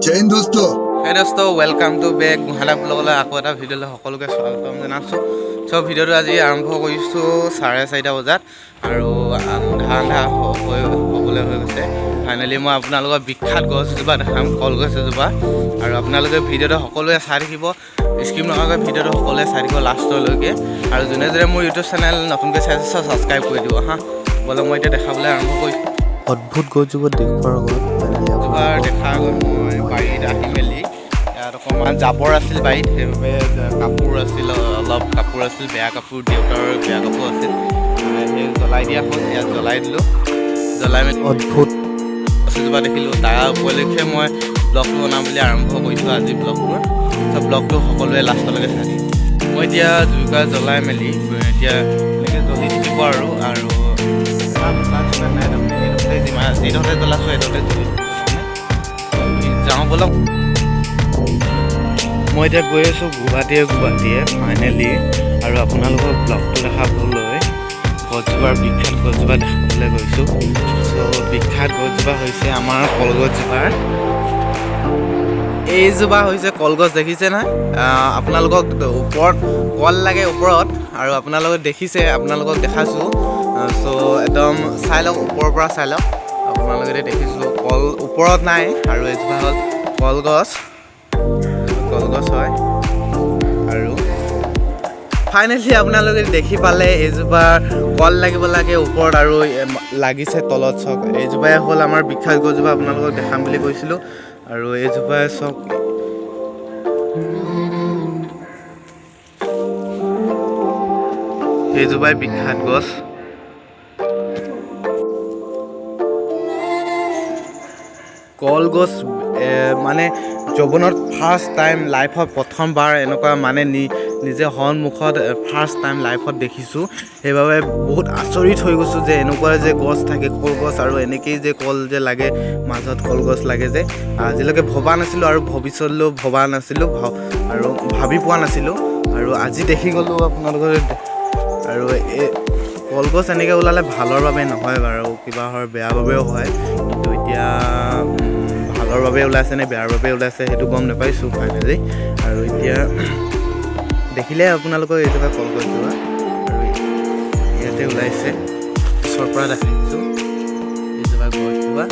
जैन दोस्तों welcome to bake Gohana ब्लगলৈ আকৌ এটা ভিডিঅ'লৈ সকলোকে স্বাগতম জনাইছোঁ। সব ভিডিঅ'টো আজি আৰম্ভ কৰিছোঁ 4:30 বজাত আৰু আন্ধা হ'বলৈ হৈ গৈছে। ফাইনেলি মই আপোনালোকৰ বিখ্যাত গছ এজোপা দেখাম, কলগছ এজোপা, আৰু আপোনালোকে ভিডিঅ'টো সকলোৱে চাই থাকিব, স্কিপ নকৰাকৈ ভিডিঅ'টো সকলোৱে চাই থাকিব লাষ্টলৈকে। আৰু যোনে যোনে মোৰ ইউটিউব চেনেল নতুনকৈ চাই আছে ছাবস্ক্ৰাইব কৰি দিব হা। ব'লক মই এতিয়া দেখাবলৈ আৰম্ভ কৰিছোঁ। অদ্ভুত গছজোপা দেখুৱাৰ আগত এজোপা দেখাৰ আগত মই বাৰীত আহি মেলি ইয়াত অকণমান জাবৰ আছিল বাৰীত, সেইবাবে কাপোৰ আছিল, অলপ কাপোৰ আছিল, বেয়া কাপোৰ, দেউতাৰ বেয়া কাপোৰ আছিল, সেই জ্বলাই দিয়া হ'ল। ইয়াত জ্বলাই দিলোঁ, জ্বলাই মেলি অদ্ভুত গছজোপা দেখিলোঁ। তাৰ উপলক্ষে মই ব্লগটো বনাম বুলি আৰম্ভ কৰিছোঁ আজি ব্লগটোৰ। চব ব্লগটো সকলোৱে লাষ্টলৈকে চাই। মই এতিয়া জুইকুৰা জ্বলাই মেলি এতিয়া এনেকৈ জ্বলি থাকিব আৰু যিডোখৰতে জ্বলাইছোঁ সেইডোখৰতে যাওঁ বলক। মই এতিয়া গৈ আছোঁ গুৱাহাটীয়ে ফাইনেলি, আৰু আপোনালোকৰ ব্লগটো দেখাবলৈ গছজোপাৰ বিখ্যাত গছজোপা দেখাবলৈ গৈছোঁ। চ' বিখ্যাত গছজোপা হৈছে আমাৰ কলগছজোপাৰ। এইজোপা হৈছে কলগছ, দেখিছে নহয়? আপোনালোকক ওপৰত কল লাগে ওপৰত, আৰু আপোনালোকে দেখিছে, আপোনালোকক দেখাইছোঁ। চ' একদম চাই লওক, ওপৰৰ পৰা চাই লওক। আপোনালোকে দেখিছোঁ কল ওপৰত নাই, আৰু এইজোপা হ'ল কলগছ হয়। আৰু ফাইনেলি আপোনালোকে দেখি পালে এইজোপা কল লাগিব লাগে ওপৰত, আৰু লাগিছে তলত। চক এইজোপাই হ'ল আমাৰ বিখ্যাত গছজোপা, আপোনালোকক দেখাম বুলি কৈছিলোঁ। আৰু এইজোপাই চক এইজোপাই বিখ্যাত গছ। কলগছ মানে জীৱনত ফাৰ্ষ্ট টাইম লাইফত প্ৰথমবাৰ এনেকুৱা মানে নিজে সন্মুখত ফাৰ্ষ্ট টাইম লাইফত দেখিছোঁ। সেইবাবে বহুত আচৰিত হৈ গৈছোঁ যে এনেকুৱা যে গছ থাকে কলগছ, আৰু এনেকেই যে কল যে লাগে, মাজত কলগছ লাগে যে আজিলৈকে ভবা নাছিলোঁ, আৰু ভৱিষ্যতলৈও ভবা নাছিলোঁ, আৰু ভাবি পোৱা নাছিলোঁ, আৰু আজি দেখি গ'লোঁ আপোনালোকৰ। আৰু এই কলগছ এনেকৈ ওলালে ভালৰ বাবে নহয় বাৰু, কিবা হয় বেয়া বাবেও হয়, কিন্তু এতিয়া ভালৰ বাবে ওলাইছে নে বেয়াৰ বাবে ওলাইছে সেইটো গম নাপাইছোঁ ফাইনেলি। আৰু এতিয়া দেখিলে আপোনালোকৰ এইজোপা কলগছজোপা, আৰু ইয়াতে ওলাইছে, ওচৰৰ পৰা দেখিছোঁ এইজোপা গছজোপা।